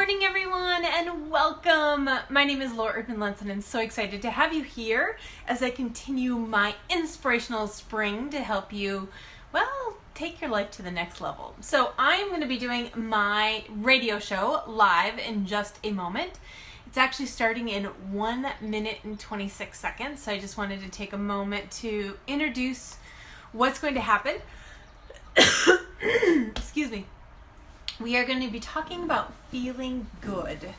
morning, everyone, and welcome. My name is Erdman-Luntz, and I'm so excited to have you here as I continue my inspirational spring to help you, well, take your life to the next level. So I'm going to be doing my radio show live in just a moment. It's actually starting in 1 minute and 26 seconds, so I just wanted to take a moment to introduce what's going to happen. Excuse me. We are going to be talking about feeling good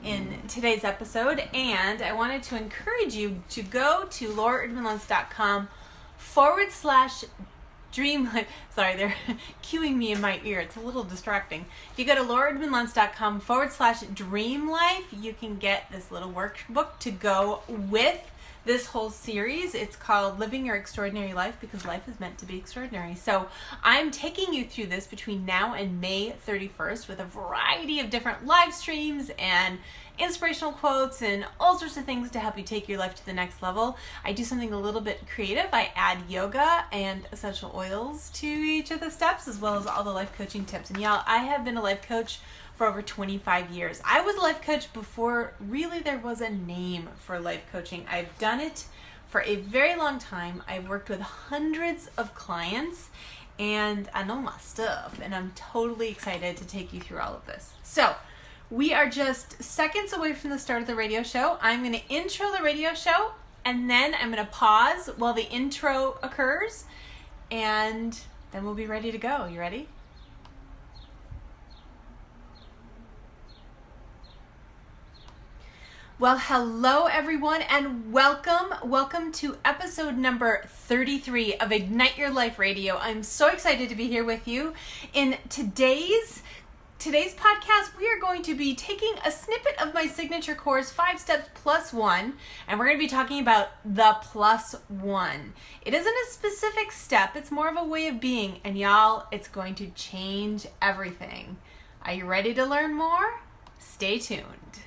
in today's episode, and I wanted to encourage you to go to Erdman-Luntz.com/dream life. Sorry, they're cueing me in my ear. It's a little distracting. If you go to Erdman-Luntz.com/dream life, you can get this little workbook to go with this whole series. It's called Living Your Extraordinary Life, because life is meant to be extraordinary. So I'm taking you through this between now and May 31st with a variety of different live streams and inspirational quotes and all sorts of things to help you take your life to the next level. I do something a little bit creative. I add yoga and essential oils to each of the steps, as well as all the life coaching tips. And y'all, I have been a life coach for over 25 years. I was a life coach before really there was a name for life coaching. I've done it for a very long time. I've worked with hundreds of clients, and I know my stuff, and I'm totally excited to take you through all of this. So we are just seconds away from the start of the radio show. I'm going to intro the radio show, and then I'm going to pause while the intro occurs, and then we'll be ready to go. You ready? Well, hello everyone, and welcome to episode number 33 of Ignite Your Life Radio. I'm so excited to be here with you. In today's podcast, we are going to be taking a snippet of my signature course, 5 Steps Plus One, and we're going to be talking about the plus one. It isn't a specific step, it's more of a way of being, and y'all, it's going to change everything. Are you ready to learn more? Stay tuned.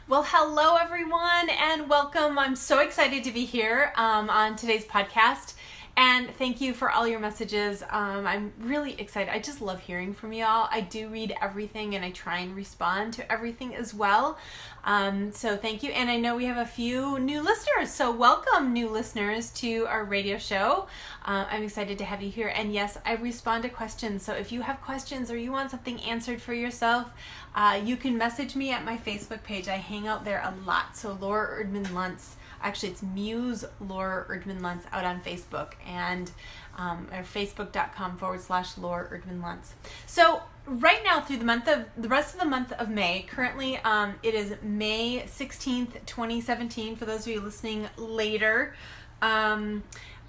Well, hello everyone, and welcome. I'm so excited to be here on today's podcast, and thank you for all your messages. I'm really excited. I just love hearing from y'all. I do read everything, and I try and respond to everything as well. So thank you, and I know we have a few new listeners, so welcome new listeners to our radio show. I'm excited to have you here, and yes, I respond to questions, so if you have questions or you want something answered for yourself, you can message me at my Facebook page. I hang out there a lot, so Laura Erdman-Luntz. Actually, it's Muse Laura Erdman-Luntz out on Facebook, and or facebook.com/Laura Erdman-Luntz. So right now, through the rest of the month of May, currently it is May 16th, 2017. For those of you listening later,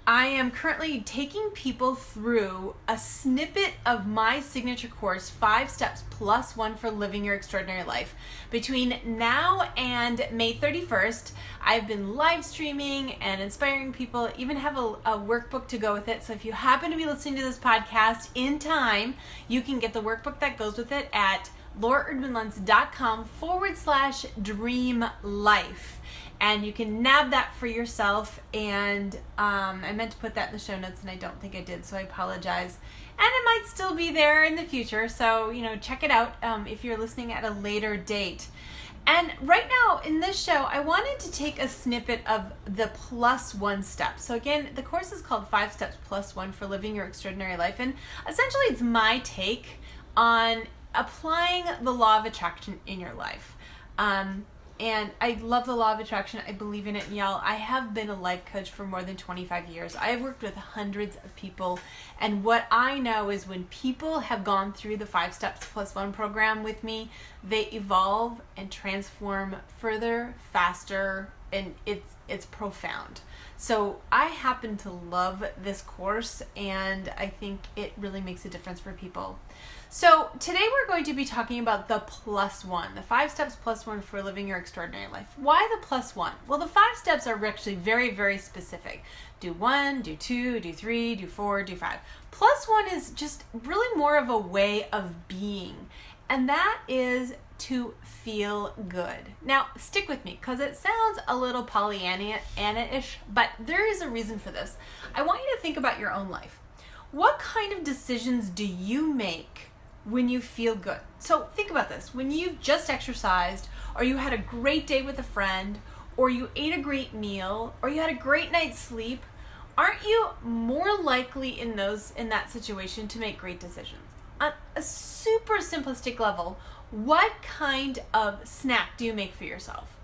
I am currently taking people through a snippet of my signature course, 5 Steps Plus One for Living Your Extraordinary Life. Between now and May 31st, I've been live streaming and inspiring people, even have a workbook to go with it. So if you happen to be listening to this podcast in time, you can get the workbook that goes with it at LauraErdmanLuntz.com/dream life. And you can nab that for yourself, and I meant to put that in the show notes, and I don't think I did, so I apologize. And it might still be there in the future, so check it out if you're listening at a later date. And right now in this show, I wanted to take a snippet of the plus one step. So again, the course is called 5 Steps Plus One for Living Your Extraordinary Life, and essentially it's my take on applying the law of attraction in your life. And I love the law of attraction. I believe in it, and y'all, I have been a life coach for more than 25 years. I have worked with hundreds of people, and what I know is when people have gone through the 5 Steps Plus One program with me, they evolve and transform further, faster, and it's it's profound. So I happen to love this course, and I think it really makes a difference for people. So today we're going to be talking about the +1, the 5 steps +1 for living your extraordinary life. Why the +1? Well, the 5 steps are actually very, very specific. Do 1, do 2, do 3, do 4, do 5. +1 is just really more of a way of being, and that is to feel good. Now, stick with me because it sounds a little Pollyanna-ish, but there is a reason for this. I want you to think about your own life. What kind of decisions do you make when you feel good? So think about this. When you've just exercised, or you had a great day with a friend, or you ate a great meal, or you had a great night's sleep, aren't you more likely in that situation to make great decisions? On a super simplistic level, what kind of snack do you make for yourself?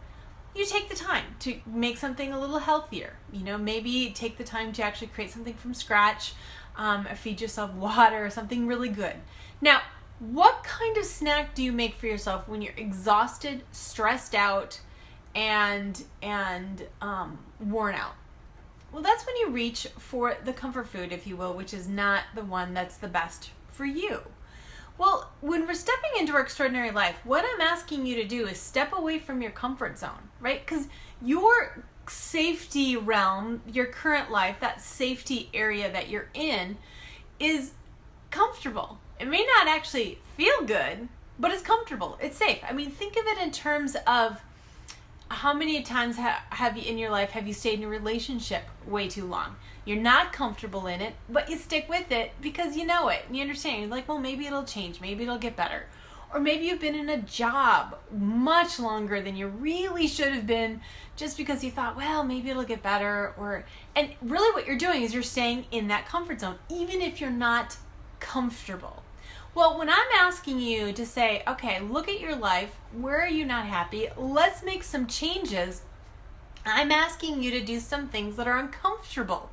You take the time to make something a little healthier. Maybe take the time to actually create something from scratch, feed yourself water or something really good. Now, what kind of snack do you make for yourself when you're exhausted, stressed out, and worn out? Well, that's when you reach for the comfort food, if you will, which is not the one that's the best for you. Well, when we're stepping into our extraordinary life, what I'm asking you to do is step away from your comfort zone, right? Because your safety realm, your current life, that safety area that you're in is comfortable. It may not actually feel good, but it's comfortable. It's safe. I mean, think of it in terms of how many times have you in your life have you stayed in a relationship way too long? You're not comfortable in it, but you stick with it because you know it and you understand. You're like, well, maybe it'll change. Maybe it'll get better. Or maybe you've been in a job much longer than you really should have been just because you thought, well, maybe it'll get better. And really what you're doing is you're staying in that comfort zone, even if you're not comfortable. Well, when I'm asking you to say, okay, look at your life, where are you not happy? Let's make some changes. I'm asking you to do some things that are uncomfortable.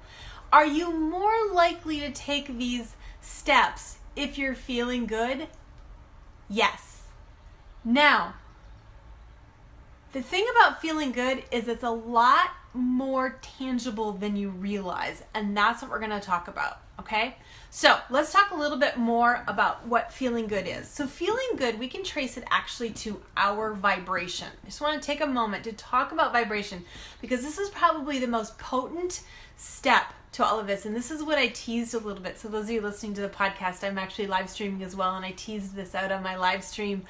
Are you more likely to take these steps if you're feeling good? Yes. Now, the thing about feeling good is it's a lot more tangible than you realize, and that's what we're going to talk about, okay? So let's talk a little bit more about what feeling good is. So feeling good, we can trace it actually to our vibration. I just want to take a moment to talk about vibration because this is probably the most potent step to all of this. And this is what I teased a little bit. So those of you listening to the podcast, I'm actually live streaming as well. And I teased this out on my live stream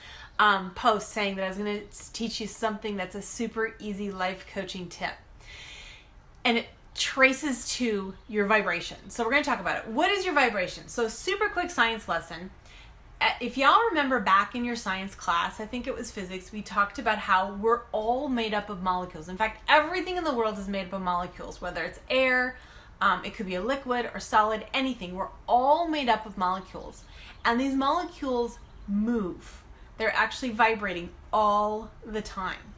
post saying that I was going to teach you something that's a super easy life coaching tip. And it traces to your vibration. So we're going to talk about it. What is your vibration? So super quick science lesson. If y'all remember back in your science class, I think it was physics, we talked about how we're all made up of molecules. In fact, everything in the world is made up of molecules, whether it's air, it could be a liquid or solid, anything. We're all made up of molecules. And these molecules move. They're actually vibrating all the time.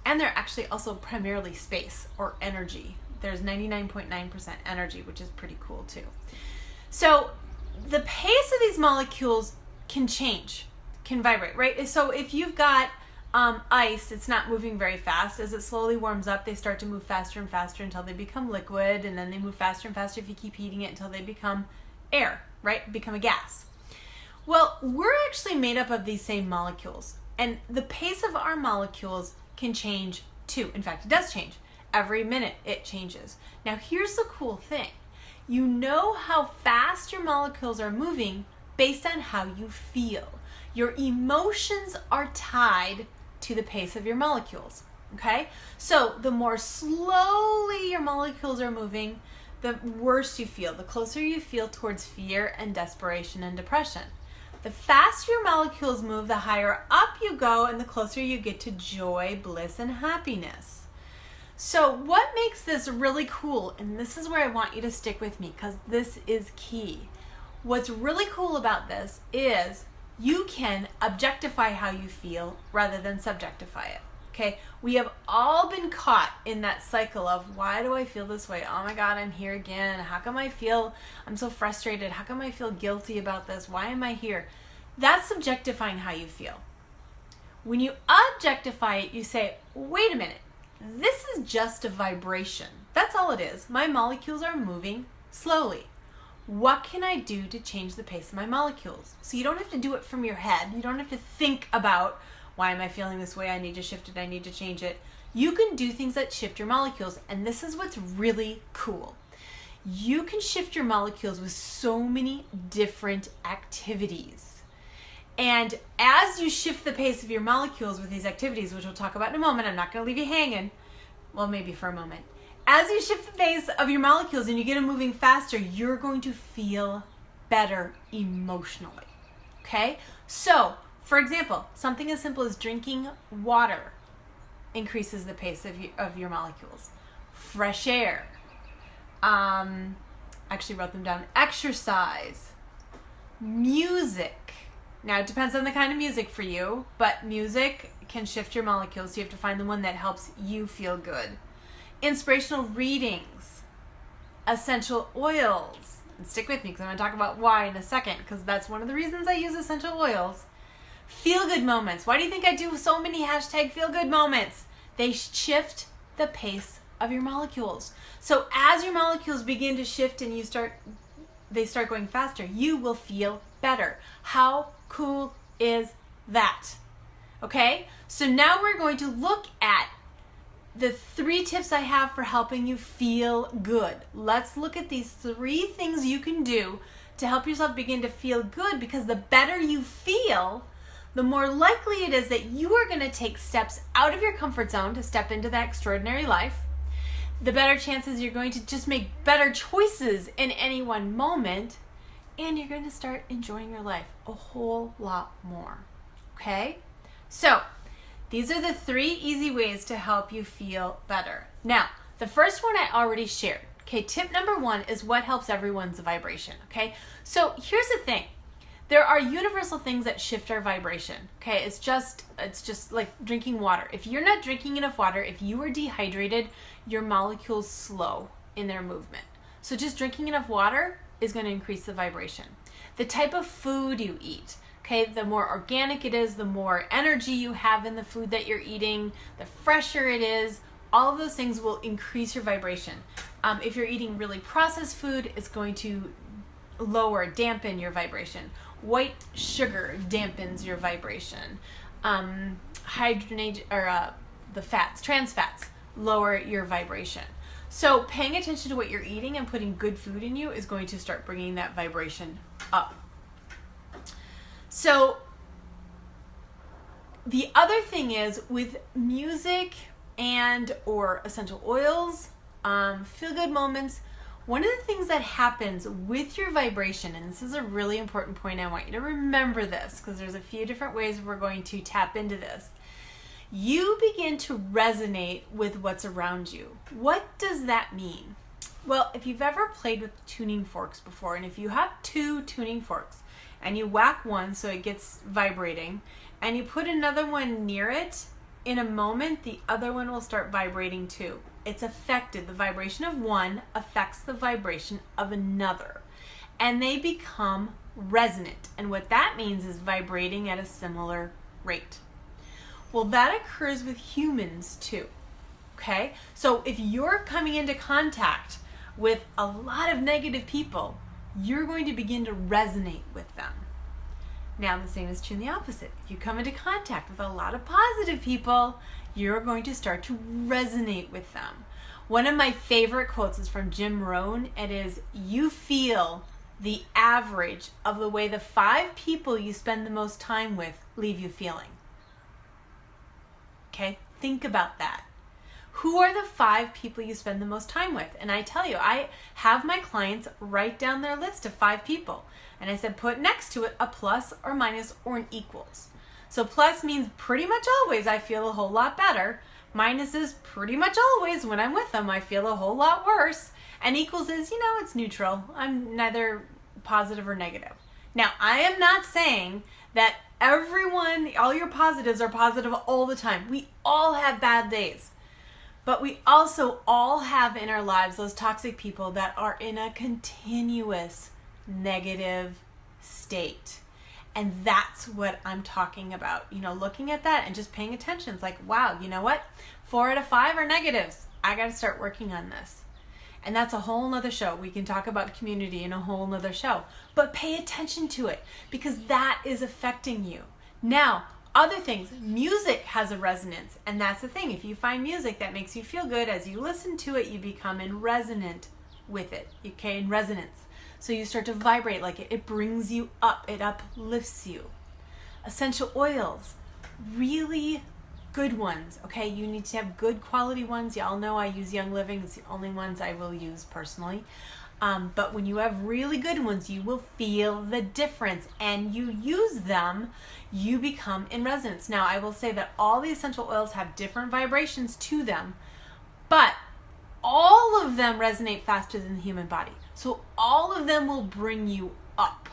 And they're actually also primarily space or energy. There's 99.9% energy, which is pretty cool too. So the pace of these molecules can change, can vibrate, right? So if you've got ice, it's not moving very fast. As it slowly warms up, they start to move faster and faster until they become liquid, and then they move faster and faster if you keep heating it until they become air, right? Become a gas. Well, we're actually made up of these same molecules, and the pace of our molecules can change too. In fact, it does change. Every minute it changes. Now here's the cool thing. You know how fast your molecules are moving based on how you feel. Your emotions are tied to the pace of your molecules, okay? So the more slowly your molecules are moving, the worse you feel, the closer you feel towards fear and desperation and depression. The faster your molecules move, the higher up you go and the closer you get to joy, bliss, and happiness. So what makes this really cool, and this is where I want you to stick with me because this is key. What's really cool about this is you can objectify how you feel rather than subjectify it. Okay, we have all been caught in that cycle of why do I feel this way? Oh my God, I'm here again. How come I'm so frustrated? How come I feel guilty about this? Why am I here? That's subjectifying how you feel. When you objectify it, you say, wait a minute, this is just a vibration. That's all it is. My molecules are moving slowly. What can I do to change the pace of my molecules? So you don't have to do it from your head. You don't have to think about, why am I feeling this way? I need to shift it. I need to change it. You can do things that shift your molecules. And this is what's really cool. You can shift your molecules with so many different activities. And as you shift the pace of your molecules with these activities, which we'll talk about in a moment, I'm not going to leave you hanging. Well, maybe for a moment. As you shift the pace of your molecules and you get them moving faster, you're going to feel better emotionally. Okay? So, for example, something as simple as drinking water increases the pace of your molecules. Fresh air. Actually wrote them down. Exercise. Music. Now, it depends on the kind of music for you, but music can shift your molecules, so you have to find the one that helps you feel good. Inspirational readings. Essential oils. And stick with me because I'm going to talk about why in a second, because that's one of the reasons I use essential oils. Feel-good moments. Why do you think I do so many hashtag feel-good moments? They shift the pace of your molecules. So as your molecules begin to shift and they start going faster, you will feel better. How cool is that? Okay? So now we're going to look at the 3 tips I have for helping you feel good. Let's look at these 3 things you can do to help yourself begin to feel good, because the better you feel, the more likely it is that you are going to take steps out of your comfort zone to step into that extraordinary life. The better chances you're going to just make better choices in any one moment, and you're going to start enjoying your life a whole lot more. Okay? So, these are the 3 easy ways to help you feel better. Now, the first one I already shared. Okay, tip number 1 is what helps everyone's vibration. Okay, so here's the thing. There are universal things that shift our vibration. Okay, it's just like drinking water. If you're not drinking enough water, if you are dehydrated, your molecules slow in their movement. So just drinking enough water is going to increase the vibration. The type of food you eat. Okay, the more organic it is, the more energy you have in the food that you're eating, the fresher it is, all of those things will increase your vibration. If you're eating really processed food, it's going to dampen your vibration. White sugar dampens your vibration. The fats, trans fats, lower your vibration. So paying attention to what you're eating and putting good food in you is going to start bringing that vibration up. So the other thing is with music and or essential oils, feel-good moments, one of the things that happens with your vibration, and this is a really important point, I want you to remember this because there's a few different ways we're going to tap into this. You begin to resonate with what's around you. What does that mean? Well, if you've ever played with tuning forks before, and if you have 2 tuning forks, and you whack one so it gets vibrating, and you put another one near it, in a moment, the other one will start vibrating too. It's affected. The vibration of one affects the vibration of another, and they become resonant. And what that means is vibrating at a similar rate. Well, that occurs with humans too. Okay? So if you're coming into contact with a lot of negative people, you're going to begin to resonate with them. Now, the same is true in the opposite. If you come into contact with a lot of positive people, you're going to start to resonate with them. One of my favorite quotes is from Jim Rohn. It is, you feel the average of the way the 5 people you spend the most time with leave you feeling. Okay? Think about that. Who are the 5 people you spend the most time with? And I tell you, I have my clients write down their list of 5 people. And I said, put next to it a plus or minus or an equals. So plus means pretty much always I feel a whole lot better. Minus is pretty much always when I'm with them I feel a whole lot worse. And equals is, it's neutral. I'm neither positive or negative. Now, I am not saying that everyone, all your positives are positive all the time. We all have bad days. But we also all have in our lives those toxic people that are in a continuous negative state. And that's what I'm talking about. Looking at that and just paying attention. It's like, wow, you know what? 4 out of 5 are negatives. I got to start working on this. And that's a whole nother show. We can talk about community in a whole nother show. But pay attention to it because that is affecting you. Now, other things, music has a resonance. And that's the thing. If you find music that makes you feel good, as you listen to it, you become in resonant with it. Okay, in resonance. So you start to vibrate like it. It brings you up. It uplifts you. Essential oils, really good ones. Okay, you need to have good quality ones. Y'all know I use Young Living. It's the only ones I will use personally. But when you have really good ones, you will feel the difference, and you use them, you become in resonance. Now, I will say that all the essential oils have different vibrations to them, but all of them resonate faster than the human body. So all of them will bring you up.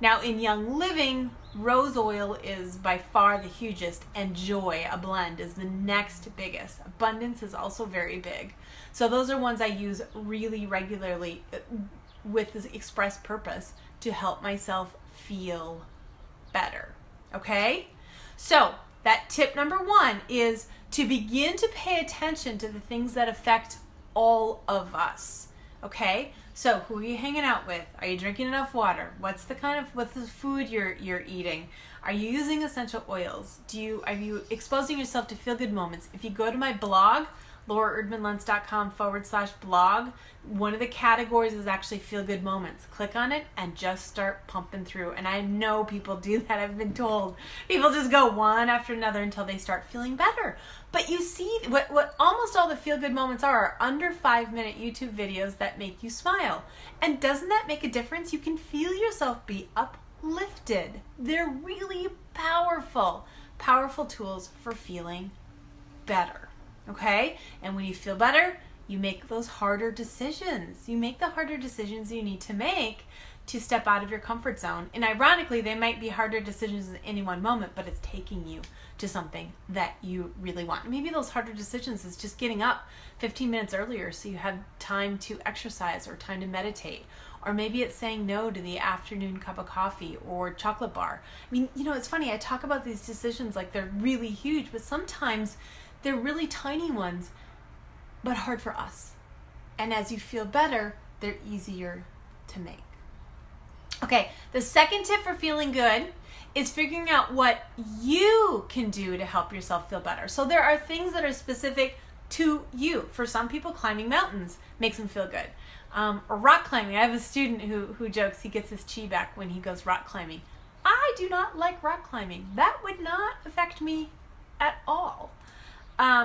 Now, in Young Living, rose oil is by far the hugest, and joy, a blend, is the next biggest. Abundance is also very big. So those are ones I use really regularly with this express purpose to help myself feel better. Okay? So that tip number 1 is to begin to pay attention to the things that affect all of us. Okay? So who are you hanging out with? Are you drinking enough water? What's the food you're eating? Are you using essential oils? Are you exposing yourself to feel good moments? If you go to my blog, lauraerdmanluntz.com/blog, one of the categories is actually feel good moments. Click on it and just start pumping through. And I know people do that. I've been told people just go one after another until they start feeling better. But you see what almost all the feel good moments are under 5-minute YouTube videos that make you smile. And doesn't that make a difference? You can feel yourself be uplifted. They're really powerful tools for feeling better. Okay? And when you feel better, you make those harder decisions. You make the harder decisions you need to make to step out of your comfort zone. And ironically, they might be harder decisions in any one moment, but it's taking you to something that you really want. Maybe those harder decisions is just getting up 15 minutes earlier so you have time to exercise or time to meditate. Or maybe it's saying no to the afternoon cup of coffee or chocolate bar. I mean, it's funny. I talk about these decisions like they're really huge, but sometimes they're really tiny ones, but hard for us. And as you feel better, they're easier to make. Okay, the second tip for feeling good is figuring out what you can do to help yourself feel better. So there are things that are specific to you. For some people, climbing mountains makes them feel good. Or rock climbing. I have a student who jokes he gets his chi back when he goes rock climbing. I do not like rock climbing. That would not affect me at all.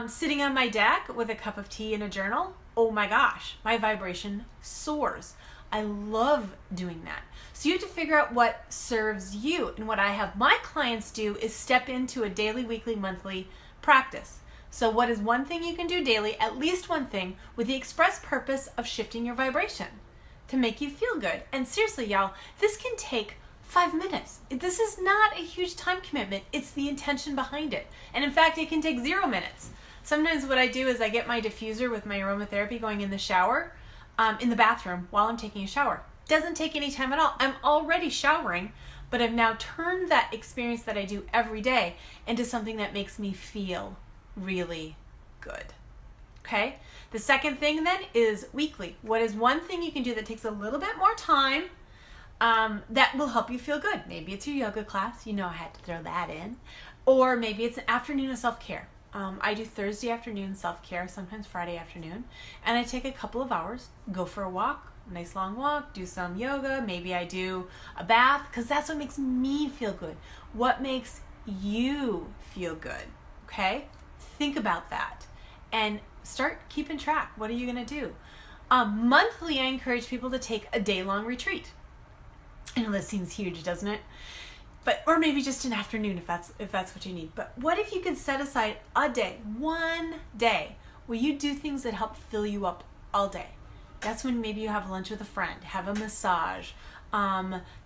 Sitting on my deck with a cup of tea and a journal, oh my gosh, my vibration soars. I love doing that. So you have to figure out what serves you. And what I have my clients do is step into a daily, weekly, monthly practice. So what is one thing you can do daily, at least one thing, with the express purpose of shifting your vibration to make you feel good? And seriously, y'all, this can take 5 minutes. This is not a huge time commitment. It's the intention behind it. And in fact, it can take 0 minutes. Sometimes what I do is I get my diffuser with my aromatherapy going in the shower, in the bathroom while I'm taking a shower. Doesn't take any time at all. I'm already showering, but I've now turned that experience that I do every day into something that makes me feel really good. Okay? The second thing then is weekly. What is one thing you can do that takes a little bit more time that will help you feel good? Maybe it's your yoga class. I had to throw that in. Or maybe it's an afternoon of self-care. I do Thursday afternoon self-care, sometimes Friday afternoon, and I take a couple of hours, go for a walk, a nice long walk, do some yoga, maybe I do a bath, because that's what makes me feel good. What makes you feel good? Okay? Think about that and start keeping track. What are you going to do? Monthly, I encourage people to take a day-long retreat. I know that seems huge, doesn't it? Or maybe just an afternoon if that's what you need. But what if you could set aside a day, one day, where you do things that help fill you up all day? That's when maybe you have lunch with a friend, have a massage,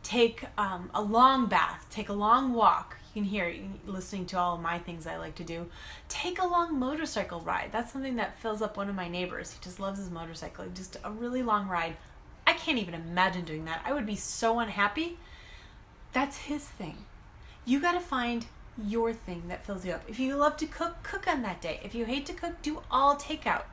take a long bath, take a long walk. You can hear listening to all of my things I like to do. Take a long motorcycle ride. That's something that fills up one of my neighbors. He just loves his motorcycle. Just a really long ride. I can't even imagine doing that. I would be so unhappy. That's his thing. You got to find your thing that fills you up. If you love to cook, cook on that day. If you hate to cook, do all takeout.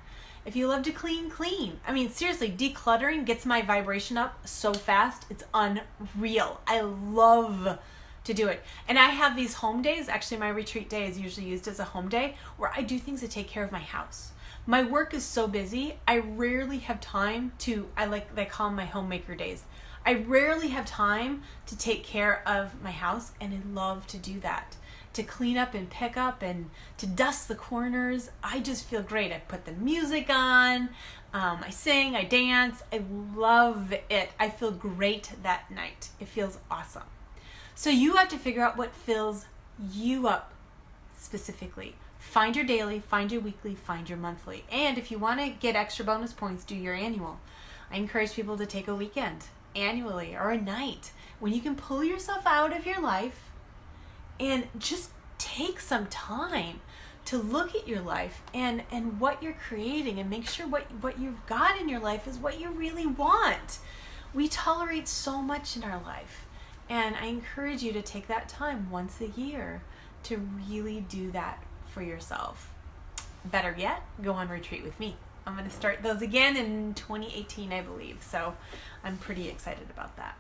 If you love to clean, clean. I mean, seriously, decluttering gets my vibration up so fast. It's unreal. I love to do it. And I have these home days. Actually, my retreat day is usually used as a home day where I do things to take care of my house. My work is so busy, I rarely have time to, they call them my homemaker days. I rarely have time to take care of my house, and I love to do that. To clean up and pick up and to dust the corners. I just feel great. I put the music on, I sing, I dance. I love it. I feel great that night. It feels awesome. So you have to figure out what fills you up specifically. Find your daily, find your weekly, find your monthly. And if you want to get extra bonus points, do your annual. I encourage people to take a weekend annually or a night when you can pull yourself out of your life and just take some time to look at your life and what you're creating and make sure what you've got in your life is what you really want. We tolerate so much in our life. And I encourage you to take that time once a year to really do that for yourself. Better yet, go on retreat with me. I'm going to start those again in 2018, I believe. So I'm pretty excited about that.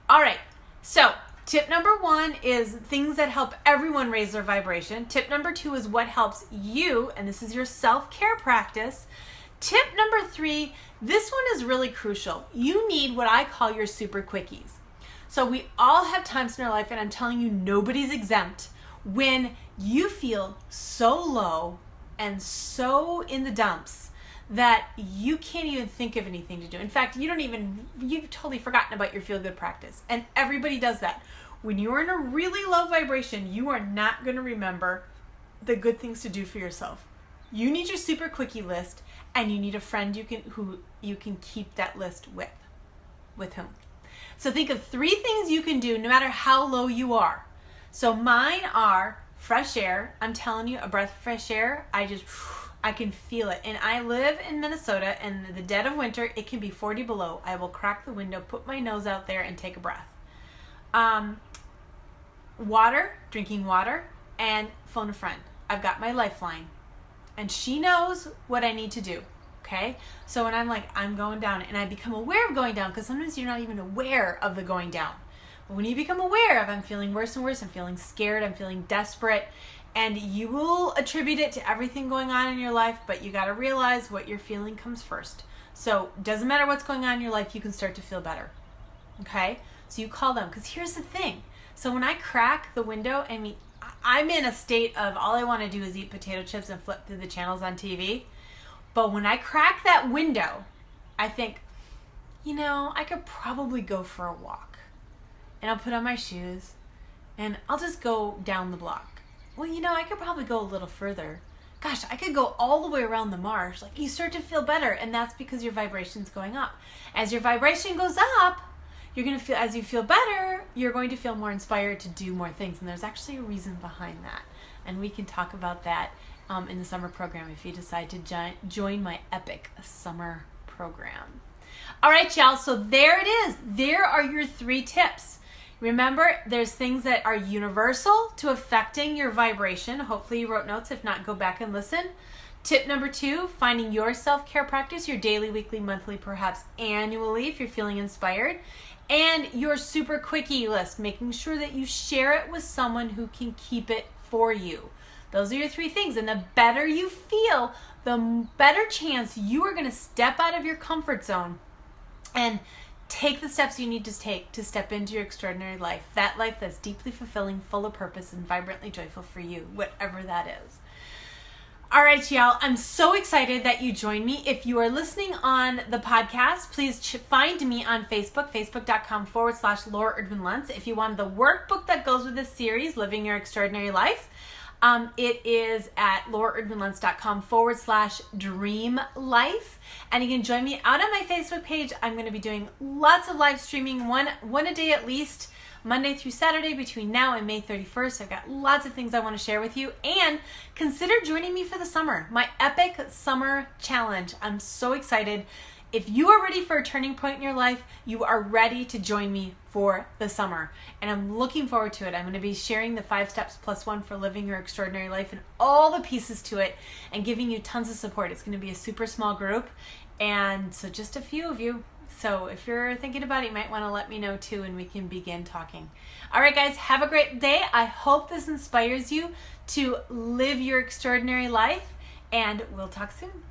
All right. So tip number 1 is things that help everyone raise their vibration. Tip number 2 is what helps you, and this is your self-care practice. Tip number 3, this one is really crucial. You need what I call your super quickies. So we all have times in our life, and I'm telling you, nobody's exempt, when you feel so low and so in the dumps that you can't even think of anything to do. In fact, you've totally forgotten about your feel-good practice. And everybody does that. When you're in a really low vibration, you are not going to remember the good things to do for yourself. You need your super quickie list, and you need a friend who you can keep that list with. With whom? So think of 3 things you can do no matter how low you are. So mine are fresh air. I'm telling you, a breath of fresh air, I can feel it. And I live in Minnesota, and in the dead of winter, it can be 40 below. I will crack the window, put my nose out there, and take a breath. Drinking water, and phone a friend. I've got my lifeline, and she knows what I need to do. Okay? So when I'm going down, and I become aware of going down, because sometimes you're not even aware of the going down. But when you become aware of, I'm feeling worse and worse, I'm feeling scared, I'm feeling desperate, and you will attribute it to everything going on in your life, but you got to realize what you're feeling comes first. So doesn't matter what's going on in your life, you can start to feel better. Okay? So you call them, because here's the thing. So when I crack the window, I'm in a state of all I want to do is eat potato chips and flip through the channels on TV. But when I crack that window, I think, I could probably go for a walk. And I'll put on my shoes, and I'll just go down the block. Well, I could probably go a little further. Gosh, I could go all the way around the marsh. You start to feel better, and that's because your vibration's going up. As your vibration goes up, you're going to feel, as you feel better, you're going to feel more inspired to do more things. And there's actually a reason behind that. And we can talk about that in the summer program if you decide to join my epic summer program. All right, y'all. So there it is. There are your 3 tips. Remember, there's things that are universal to affecting your vibration. Hopefully you wrote notes. If not, go back and listen. Tip number 2, finding your self-care practice, your daily, weekly, monthly, perhaps annually if you're feeling inspired. And your super quickie list, making sure that you share it with someone who can keep it for you. Those are your 3 things. And the better you feel, the better chance you are going to step out of your comfort zone and take the steps you need to take to step into your extraordinary life. That life that's deeply fulfilling, full of purpose, and vibrantly joyful for you, whatever that is. All right, y'all. I'm so excited that you joined me. If you are listening on the podcast, please find me on Facebook, facebook.com/Laura Erdman-Luntz. If you want the workbook that goes with this series, Living Your Extraordinary Life, it is at lauraerdmanluntz.com/dream life. And you can join me out on my Facebook page. I'm going to be doing lots of live streaming, one a day at least, Monday through Saturday between now and May 31st. I've got lots of things I want to share with you. And consider joining me for the summer, my epic summer challenge. I'm so excited. If you are ready for a turning point in your life, you are ready to join me for the summer. And I'm looking forward to it. I'm going to be sharing the 5 steps plus 1 for living your extraordinary life and all the pieces to it and giving you tons of support. It's going to be a super small group, and so just a few of you. So if you're thinking about it, you might want to let me know too, and we can begin talking. All right, guys, have a great day. I hope this inspires you to live your extraordinary life, and we'll talk soon.